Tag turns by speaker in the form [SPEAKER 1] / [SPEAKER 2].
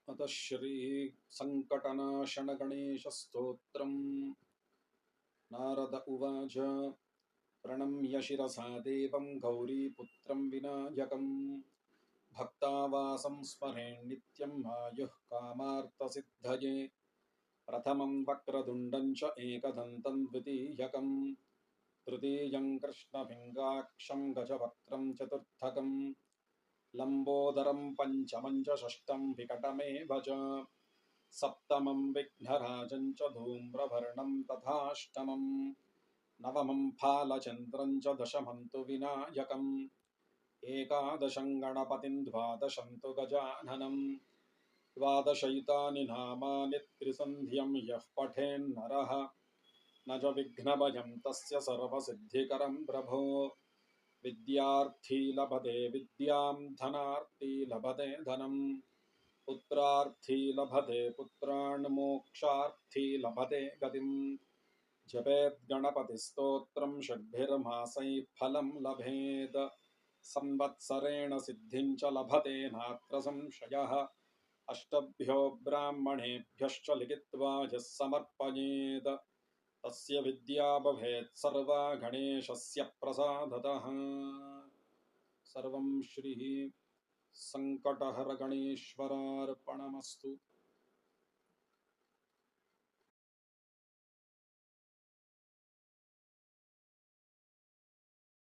[SPEAKER 1] अतः श्री संकटनाशन गणेश स्तोत्रम्। नारद उवाच प्रणम्य शिरसा देवं गौरीपुत्रं विनायकं भक्तावासं स्मरेन् नित्यं आयुः कामार्थसिद्धये। प्रथमं वक्रतुण्डं च एकदन्तं द्वितीयकं तृतीयं कृष्णपिङ्गाक्षं गजवक्त्रं चतुर्थकं लम्बोदरं पञ्चमं च षष्ठं विकटमेव च सप्तमं विघ्नराजं च धूम्रवर्णं तथाष्टमं नवमं फालचन्द्रं च दशमं तु विनायकम् एकादशं गणपतिं द्वादशं तु गजाननं द्वादशैतानि नामानि त्रिसन्ध्यं यः पठेन्नरः न च विघ्नभयं तस्य सर्वसिद्धिकरं प्रभो। विद्यार्थी लभते विद्यां धनार्थी लभते धनं पुत्रार्थी लभते पुत्रान् मोक्षार्थी लभते गतिम्। जपेत् गणपतिस्तोत्रं षड्भिर्मासैः फलं लभेत् संवत्सरेण सिद्धिं च लभते नात्र संशयः। अष्टभ्यो ब्राह्मणेभ्यश्च लिखित्वा यः समर्पयेत् तस्य विद्या भवेत् सर्वा गणेशस्य प्रसादतः। सर्वं श्री संकटहर गणेश्वरार्पणमस्तु।